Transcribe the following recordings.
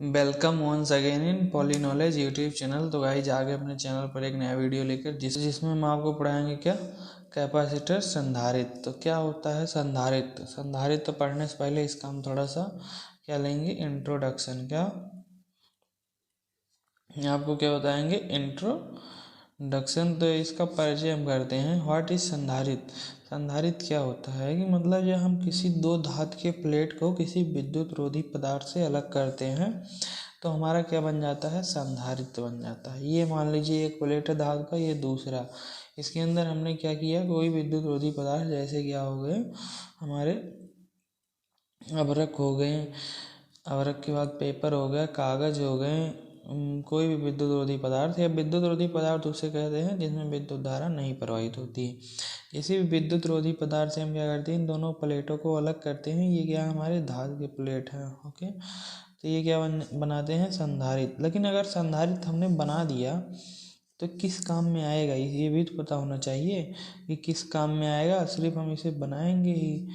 Welcome once again in poly knowledge YouTube channel. तो guys आगे अपने चैनल पर एक नया वीडियो लेकर जिसमें हम आपको पढ़ाएंगे क्या कैपेसिटर संधारित्र। तो क्या होता है संधारित्र? संधारित्र पढ़ने से पहले इसका हम थोड़ा सा क्या लेंगे इंट्रोडक्शन। क्या आपको क्या बताएंगे इंट्रोडक्शन। तो इसका परिचय हम करते हैं। व्हाट इज संधारित्र? संधारित्र क्या होता है कि मतलब जब हम किसी दो धातु के प्लेट को किसी विद्युत रोधी पदार्थ से अलग करते हैं तो हमारा क्या बन जाता है संधारित्र बन जाता है। ये मान लीजिए एक प्लेट है धातु का, ये दूसरा, इसके अंदर हमने क्या किया कोई विद्युत रोधी पदार्थ जैसे क्या हो गए हमारे अभ्रक हो गए, अभ्रक के बाद पेपर हो गया, कागज हो गए, कोई भी विद्युत रोधी पदार्थ या विद्युत रोधी पदार्थ उसे कहते हैं जिसमें विद्युत धारा नहीं प्रवाहित होती है। किसी भी विद्युत रोधी पदार्थ से हम क्या करते हैं इन दोनों प्लेटों को अलग करते हैं। ये क्या हमारे धातु के प्लेट है, ओके। तो ये क्या बनाते हैं संधारित्र। लेकिन अगर संधारित्र हमने बना दिया तो किस काम में आएगा ये भी तो पता होना चाहिए कि किस काम में आएगा। सिर्फ हम इसे बनाएंगे ही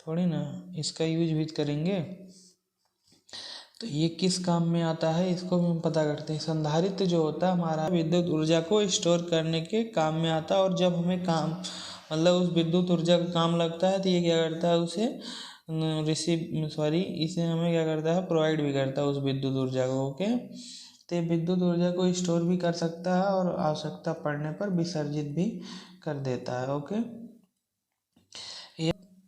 थोड़ी ना, इसका यूज भी करेंगे। तो ये किस काम में आता है इसको भी हम पता करते हैं। संधारित्र जो होता है हमारा विद्युत ऊर्जा को स्टोर करने के काम में आता है, और जब हमें काम मतलब उस विद्युत ऊर्जा का काम लगता है तो ये क्या करता है उसे इसे हमें क्या करता है प्रोवाइड भी करता है उस विद्युत ऊर्जा को, ओके। तो विद्युत ऊर्जा को स्टोर भी कर सकता है और आवश्यकता पड़ने पर विसर्जित भी कर देता है, ओके।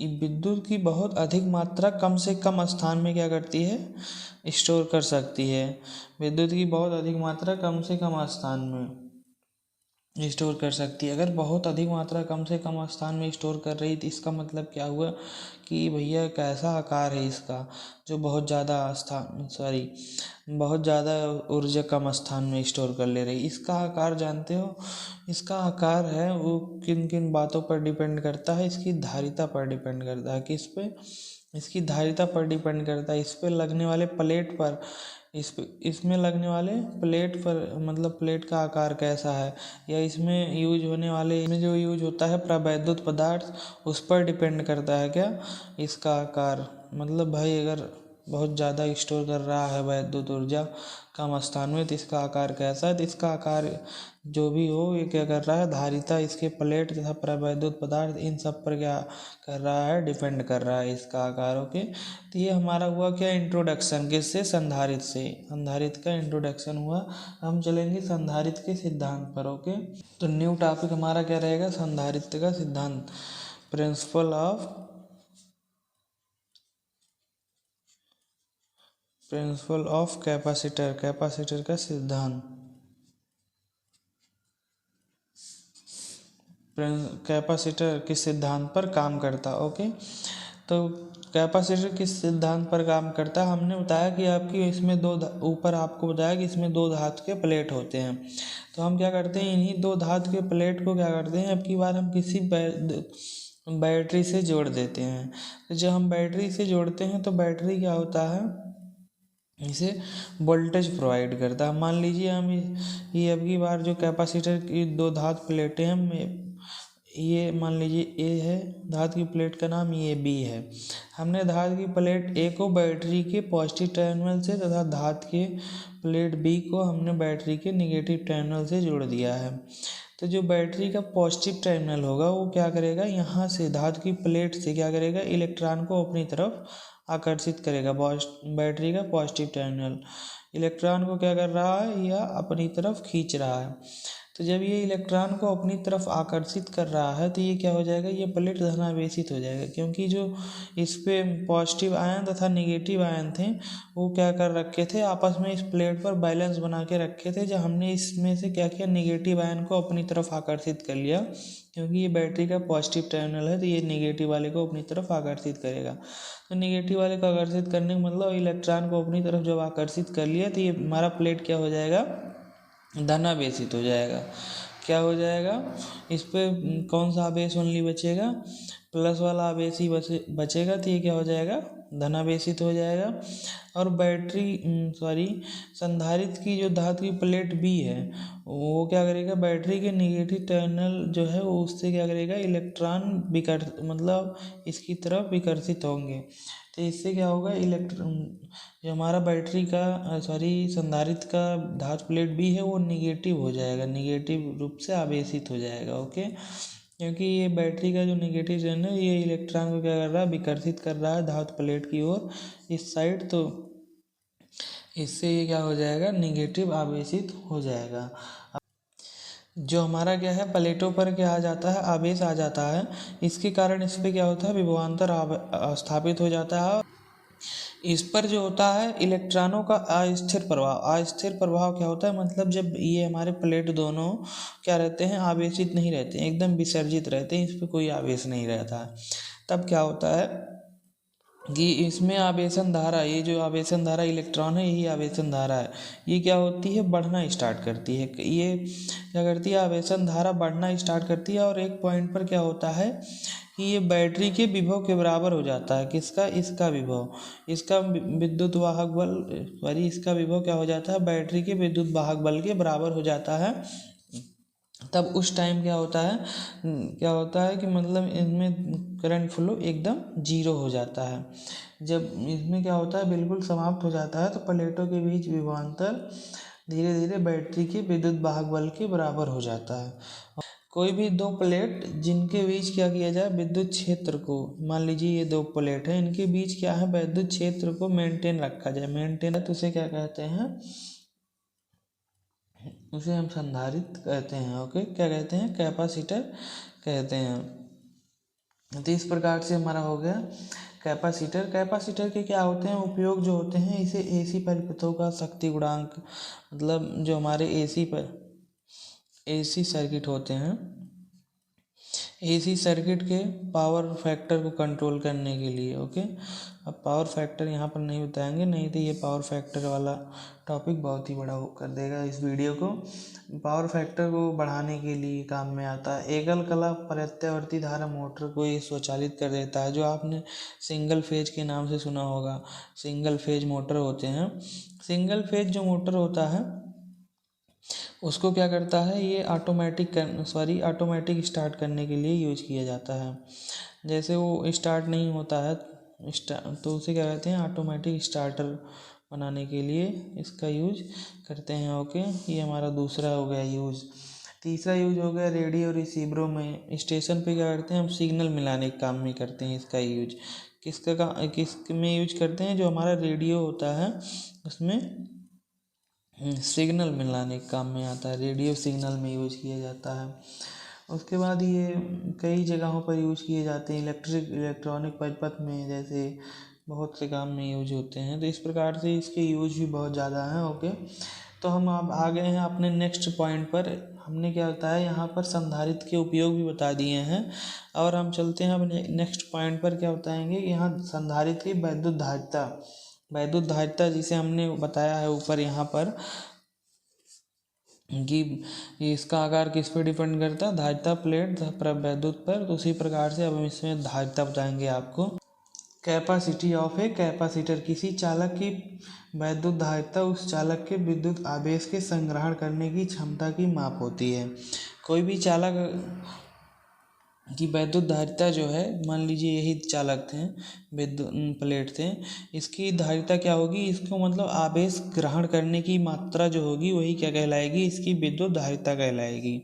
विद्युत की बहुत अधिक मात्रा कम से कम स्थान में क्या करती है स्टोर कर सकती है। विद्युत की बहुत अधिक मात्रा कम से कम स्थान में स्टोर कर सकती है। अगर बहुत अधिक मात्रा कम से कम स्थान में स्टोर कर रही तो इसका मतलब क्या हुआ कि भैया कैसा आकार है इसका जो बहुत ज़्यादा ऊर्जा कम स्थान में स्टोर कर ले रही। इसका आकार जानते हो, इसका आकार है वो किन किन बातों पर डिपेंड करता है, इसकी धारिता पर डिपेंड करता है। किस पे? इसकी धारिता पर डिपेंड करता है, इस पर लगने वाले प्लेट पर, इसमें लगने वाले प्लेट पर, मतलब प्लेट का आकार कैसा है, या इसमें यूज होने वाले इसमें जो यूज होता है प्रवैद्युत पदार्थ उस पर डिपेंड करता है क्या इसका आकार। मतलब भाई अगर बहुत ज़्यादा स्टोर कर रहा है वैद्युत ऊर्जा कम स्थान में तो इसका आकार कैसा है। तो इसका आकार जो भी हो ये क्या कर रहा है धारिता इसके प्लेट तथा प्रवैद्युत पदार्थ इन सब पर क्या कर रहा है डिपेंड कर रहा है इसका आकार, ओके। तो ये हमारा हुआ क्या इंट्रोडक्शन किससे संधारित्र से, संधारित्र का इंट्रोडक्शन हुआ। हम चलेंगे संधारित्र के सिद्धांत पर, ओके। तो न्यू टॉपिक हमारा क्या रहेगा संधारित्र का सिद्धांत, प्रिंसिपल ऑफ कैपेसिटर, कैपेसिटर का सिद्धांत, कैपेसिटर किस सिद्धांत पर काम करता, ओके। तो कैपेसिटर किस सिद्धांत पर काम करता है हमने बताया कि आपकी इसमें ऊपर आपको बताया कि इसमें दो धातु के प्लेट होते हैं। तो हम क्या करते हैं इन्हीं दो धातु के प्लेट को क्या करते हैं अब की बार हम किसी बैटरी से जोड़ देते हैं। तो जब हम बैटरी से जोड़ते हैं तो बैटरी क्या होता है इसे वोल्टेज प्रोवाइड करता है। मान लीजिए हम ये अब की बार जो कैपेसिटर की दो धातु प्लेटें हैं, ये मान लीजिए ए है, धातु की प्लेट का नाम ये बी है। हमने धातु की प्लेट ए को बैटरी के पॉजिटिव टर्मिनल से तथा धातु के प्लेट बी को हमने बैटरी के नेगेटिव टर्मिनल से जोड़ दिया है। तो जो बैटरी का पॉजिटिव टर्मिनल होगा वो क्या करेगा यहाँ से धातु की प्लेट से क्या करेगा इलेक्ट्रॉन को अपनी तरफ आकर्षित करेगा। बैटरी का पॉजिटिव टर्मिनल इलेक्ट्रॉन को क्या कर रहा है या अपनी तरफ खींच रहा है। तो जब ये इलेक्ट्रॉन को अपनी तरफ आकर्षित कर रहा है तो ये क्या हो जाएगा ये प्लेट धनावेशित हो जाएगा, क्योंकि जो इस पे पॉजिटिव आयन तथा नेगेटिव आयन थे वो क्या कर रखे थे आपस में इस प्लेट पर बैलेंस बना के रखे थे। जब हमने इसमें से क्या किया नेगेटिव आयन को अपनी तरफ आकर्षित कर लिया, क्योंकि ये बैटरी का पॉजिटिव टर्मिनल है तो ये नेगेटिव वाले को अपनी तरफ आकर्षित करेगा। तो नेगेटिव वाले को आकर्षित करने का मतलब इलेक्ट्रॉन को अपनी तरफ जब आकर्षित कर लिया तो ये हमारा प्लेट क्या हो जाएगा धनावेशित हो जाएगा। क्या हो जाएगा इस पे कौन सा आवेश ओनली बचेगा प्लस वाला आवेश ही बचेगा। तो ये क्या हो जाएगा धनावेशित हो जाएगा। और संधारित्र की जो धातु की प्लेट बी है वो क्या करेगा बैटरी के नेगेटिव टर्मिनल जो है वो उससे क्या करेगा इलेक्ट्रॉन मतलब इसकी तरफ विकर्षित होंगे। तो इससे क्या होगा, जो हमारा बैटरी का संधारित्र का धातु प्लेट भी है वो निगेटिव हो जाएगा, निगेटिव रूप से आवेशित हो जाएगा। ओके, क्योंकि ये बैटरी का जो निगेटिव चैनल है ये इलेक्ट्रॉन को क्या कर रहा है, विकर्षित कर रहा है धातु प्लेट की ओर इस साइड, तो इससे ये क्या हो जाएगा, निगेटिव आवेशित हो जाएगा। जो हमारा क्या है, प्लेटों पर क्या आ जाता है, आवेश आ जाता है, इसके कारण इस पर क्या होता है, विभवांतर स्थापित हो जाता है। इस पर जो होता है इलेक्ट्रॉनों का अस्थिर प्रभाव। अस्थिर प्रभाव क्या होता है, मतलब जब ये हमारे प्लेट दोनों क्या रहते हैं, आवेशित नहीं रहते हैं, एकदम विसर्जित रहते हैं, इस पर कोई आवेश नहीं रहता है, तब क्या होता है कि इसमें आवेशन धारा, ये जो आवेशन धारा इलेक्ट्रॉन है, यही आवेशन धारा है, ये क्या होती है, बढ़ना स्टार्ट करती है। ये क्या करती है, आवेशन धारा बढ़ना स्टार्ट करती है, और एक पॉइंट पर क्या होता है कि ये बैटरी के विभव के बराबर हो जाता है। किसका, इसका विभव, इसका विद्युत वाहक बल, इसका विभव क्या हो जाता है, बैटरी के विद्युत वाहक बल के बराबर हो जाता है। तब उस टाइम क्या होता है, कि मतलब इसमें करंट फ्लो एकदम जीरो हो जाता है। जब इसमें क्या होता है, बिल्कुल समाप्त हो जाता है, तो प्लेटों के बीच विभवांतर धीरे धीरे बैटरी के विद्युत वाहक बल के बराबर हो जाता है। कोई भी दो प्लेट जिनके बीच क्या किया जाए, विद्युत क्षेत्र को, मान लीजिए ये दो प्लेट है, इनके बीच क्या है, विद्युत क्षेत्र को मेंटेन रखा जाए, मेंटेन तो उसे क्या कहते हैं, उसे हम संधारित्र कहते हैं। ओके, क्या कहते हैं, कैपेसिटर कहते हैं। तो इस प्रकार से हमारा हो गया कैपेसिटर। कैपेसिटर के क्या होते हैं उपयोग, जो होते हैं, इसे एसी परिपथों का शक्ति गुणांक, मतलब जो हमारे एसी सर्किट होते हैं, एसी सर्किट के पावर फैक्टर को कंट्रोल करने के लिए। ओके, अब पावर फैक्टर यहाँ पर नहीं बताएंगे, नहीं तो ये पावर फैक्टर वाला टॉपिक बहुत ही बड़ा कर देगा इस वीडियो को। पावर फैक्टर को बढ़ाने के लिए काम में आता है। एकल कला प्रत्यावर्ती धारा मोटर को ये स्वचालित कर देता है, जो आपने सिंगल फेज के नाम से सुना होगा, सिंगल फेज मोटर होते हैं। सिंगल फेज जो मोटर होता है उसको क्या करता है, ये ऑटोमेटिक स्टार्ट करने के लिए यूज किया जाता है। जैसे वो स्टार्ट नहीं होता है तो उसे क्या कहते हैं, ऑटोमेटिक स्टार्टर बनाने के लिए इसका यूज करते हैं। ओके, ये हमारा दूसरा हो गया यूज। तीसरा यूज हो गया रेडियो रिसीवरों में, स्टेशन पे क्या करते हैं, हम सिग्नल मिलाने के काम में करते हैं इसका यूज। किस में यूज करते हैं, जो हमारा रेडियो होता है उसमें सिग्नल मिलाने के काम में आता है, रेडियो सिग्नल में यूज किया जाता है। उसके बाद ये कई जगहों पर यूज किए जाते हैं, इलेक्ट्रॉनिक परिपथ में, जैसे बहुत से काम में यूज होते हैं। तो इस प्रकार से इसके यूज भी बहुत ज़्यादा हैं। ओके, तो हम अब आ गए हैं अपने नेक्स्ट पॉइंट पर। हमने क्या बताया, यहाँ पर संधारित्र के उपयोग भी बता दिए हैं, और हम चलते हैं अपने नेक्स्ट पॉइंट पर। क्या बताएंगे, यहाँ संधारित्र की वैद्युत धारिता जिसे हमने बताया है ऊपर यहाँ पर, कि इसका आकार किस पर डिपेंड करता है, धारिता प्लेट वैद्युत पर। तो उसी प्रकार से अब हम इसमें धारिता बताएंगे आपको। कैपेसिटी ऑफ ए कैपेसिटर, किसी चालक की वैद्युत धारिता उस चालक के विद्युत आवेश के संग्रहण करने की क्षमता की माप होती है। कोई भी चालक कि वैद्युत धारिता जो है, मान लीजिए यही चालक थे, विद्युत प्लेट थे, इसकी धारिता क्या होगी, इसको मतलब आवेश ग्रहण करने की मात्रा जो होगी वही क्या कहलाएगी, इसकी विद्युत धारिता कहलाएगी।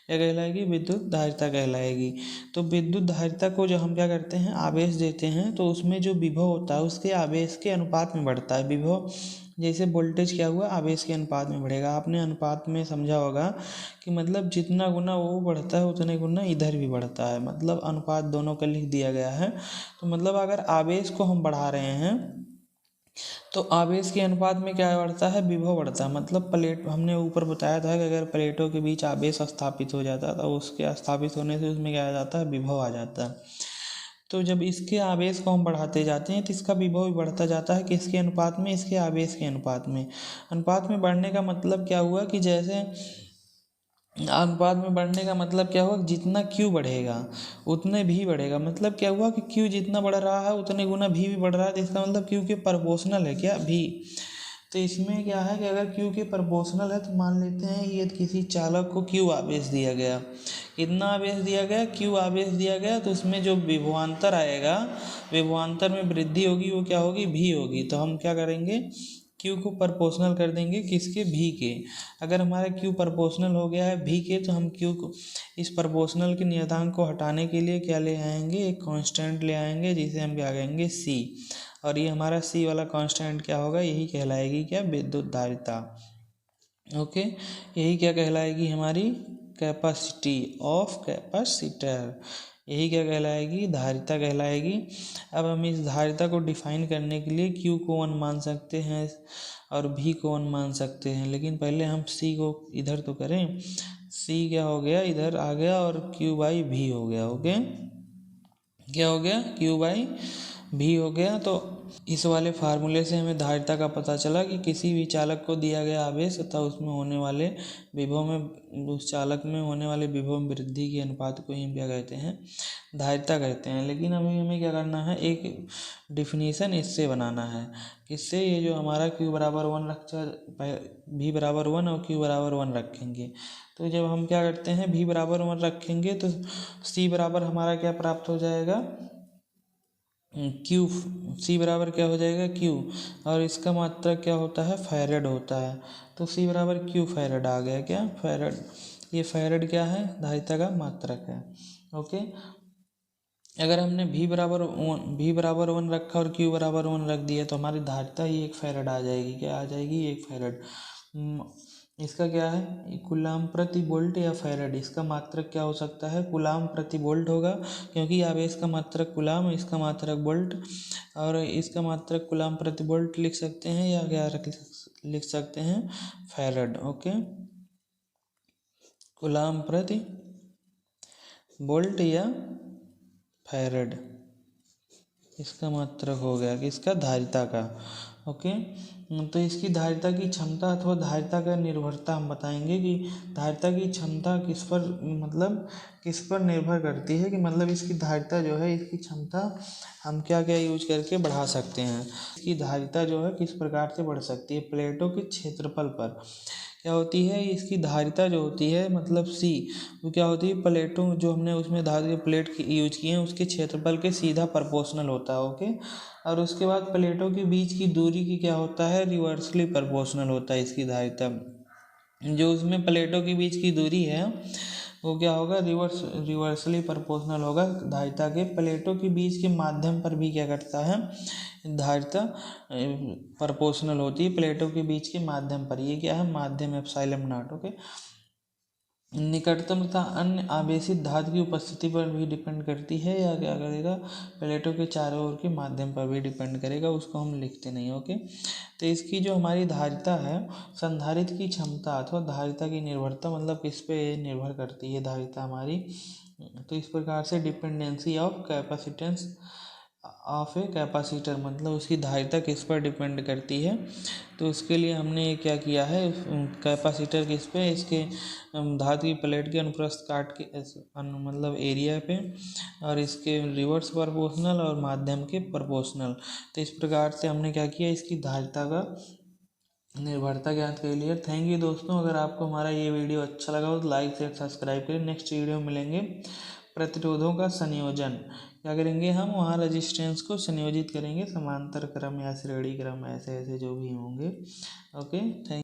क्या कहलाएगी, विद्युत धारिता कहलाएगी। तो विद्युत धारिता को जो हम क्या करते हैं, आवेश देते हैं, तो उसमें जो विभव होता है उसके आवेश के अनुपात में बढ़ता है। विभव जैसे वोल्टेज क्या हुआ, आवेश के अनुपात में बढ़ेगा। आपने अनुपात में समझा होगा कि मतलब जितना गुना वो बढ़ता है उतने गुना इधर भी बढ़ता है, मतलब अनुपात दोनों का लिख दिया गया है। तो मतलब अगर आवेश को हम बढ़ा रहे हैं तो आवेश के अनुपात में क्या बढ़ता है, विभव बढ़ता है। मतलब प्लेट, हमने ऊपर बताया था कि अगर प्लेटों के बीच आवेश स्थापित हो जाता है तो उसके स्थापित होने से उसमें क्या आ जाता है, विभव आ जाता है। तो जब इसके आवेश को हम बढ़ाते जाते हैं तो इसका विभव भी बढ़ता जाता है, किसके अनुपात में, इसके आवेश के अनुपात में। अनुपात में बढ़ने का मतलब क्या हुआ कि जैसे अनुपात में बढ़ने का मतलब क्या हुआ, जितना Q बढ़ेगा उतने भी बढ़ेगा। मतलब क्या हुआ कि Q जितना बढ़ रहा है उतने गुना भी बढ़ रहा है, तो इसका मतलब Q के प्रोपोर्शनल है क्या, भी। तो इसमें क्या है कि अगर Q के प्रोपोर्शनल है तो मान लेते हैं ये किसी चालक को Q आवेश दिया गया, इतना आवेश दिया गया, Q आवेश दिया गया, तो उसमें जो विभवांतर आएगा, विभवांतर में वृद्धि होगी, वो क्या होगी, V होगी। तो हम क्या करेंगे, Q को प्रोपोर्शनल कर देंगे किसके, V के। अगर हमारा Q प्रोपोर्शनल हो गया है V के, तो हम Q को, इस प्रोपोर्शनल के नियतांक को हटाने के लिए क्या ले आएंगे, एक कांस्टेंट ले आएंगे, जिसे हम क्या कहेंगे, C। और ये हमारा C वाला कांस्टेंट क्या होगा, यही कहलाएगी क्या, विद्युत धारिता। ओके, यही क्या कहलाएगी, हमारी कैपेसिटी ऑफ कैपेसिटर, यही क्या कहलाएगी, धारिता कहलाएगी। अब हम इस धारिता को डिफाइन करने के लिए Q को 1 मान सकते हैं और V को 1 मान सकते हैं, लेकिन पहले हम C को इधर तो करें। C क्या हो गया, इधर आ गया, और Q/V हो गया। ओके, क्या हो गया, Q/V हो गया। तो इस वाले फार्मूले से हमें धारिता का पता चला कि किसी भी चालक को दिया गया आवेश तथा उसमें होने वाले विभव में, उस चालक में होने वाले विभव में वृद्धि के अनुपात को ही क्या कहते हैं, धारिता कहते हैं। लेकिन अभी हमें क्या करना है, एक डिफिनीसन इससे बनाना है। किससे, ये जो हमारा Q बराबर 1 V बराबर 1 और Q बराबर 1 रखेंगे। तो जब हम क्या करते हैं, V बराबर 1 रखेंगे तो C बराबर हमारा क्या प्राप्त हो जाएगा, Q। C बराबर क्या हो जाएगा, Q, और इसका मात्रक क्या होता है, फैरेड होता है। तो C बराबर Q फैरेड आ गया, क्या, फैरेड। ये फैरेड क्या है, धारिता का मात्रक है। ओके, अगर हमने V बराबर 1 रखा और Q बराबर 1 रख दिया, तो हमारी धारिता ही 1 फैरेड आ जाएगी, क्या आ जाएगी, 1 फैरेड। इसका क्या है, कूलाम प्रति वोल्ट या फैरेड, इसका मात्रक क्या हो सकता है, कूलाम प्रति वोल्ट होगा, क्योंकि आवेश का मात्रक कूलाम, इसका मात्रक वोल्ट, और इसका मात्रक कूलाम प्रति वोल्ट लिख सकते हैं, या क्या लिख सकते हैं, फैरेड। ओके, कूलाम प्रति वोल्ट या फैरेड, इसका मात्रक हो गया किसका, धारिता का। ओके, तो इसकी धारिता की क्षमता अथवा धारिता का निर्भरता हम बताएंगे कि धारिता की क्षमता किस पर, मतलब किस पर निर्भर करती है, कि मतलब इसकी धारिता जो है, इसकी क्षमता हम क्या क्या यूज करके बढ़ा सकते हैं। इसकी धारिता जो है किस प्रकार से बढ़ सकती है, प्लेटों के क्षेत्रफल पर क्या होती है, इसकी धारिता जो होती है, मतलब C, वो क्या होती है, प्लेटों जो हमने उसमें धातु के प्लेट यूज किए हैं, उसके क्षेत्रफल के सीधा प्रोपोर्शनल होता है। ओके, और उसके बाद प्लेटों के बीच की दूरी की क्या होता है, रिवर्सली प्रोपोर्शनल होता है इसकी धारिता। जो उसमें प्लेटों के बीच की दूरी है, वो क्या होगा, रिवर्सली प्रोपोर्शनल होगा धारिता के। प्लेटों के बीच के माध्यम पर भी क्या करता है, धारिता प्रोपोर्शनल होती है प्लेटों के बीच के माध्यम पर। ये क्या है, माध्यम एप्सिलॉन नॉट। ओके, निकटतम तथा अन्य आवेशित धातु की उपस्थिति पर भी डिपेंड करती है, या क्या करेगा, प्लेटों के चारों ओर के माध्यम पर भी डिपेंड करेगा, उसको हम लिखते नहीं। ओके, तो इसकी जो हमारी धारिता है, संधारित्र की क्षमता अथवा धारिता की निर्भरता, मतलब किस पे निर्भर करती है धारिता हमारी, तो इस प्रकार से dependency of capacitance of a capacitor, मतलब उसकी धारिता किस पर डिपेंड करती है। तो उसके लिए हमने क्या किया है, कैपेसिटर किस पे, इसके धातु की प्लेट के अनुप्रस्थ काट के मतलब एरिया पे, और इसके रिवर्स प्रोपोर्शनल और माध्यम के प्रोपोर्शनल। तो इस प्रकार से हमने क्या किया, इसकी धारिता का निर्भरता ज्ञात कर लिया। थैंक यू दोस्तों, अगर आपको हमारा ये वीडियो अच्छा लगा हो तो लाइक शेयर सब्सक्राइब करें। नेक्स्ट वीडियो मिलेंगे प्रतिरोधों का संयोजन, क्या करेंगे हम, वहाँ रजिस्टेंस को संयोजित करेंगे, समांतर क्रम या श्रेणी क्रम, ऐसे ऐसे जो भी होंगे। Okay, thank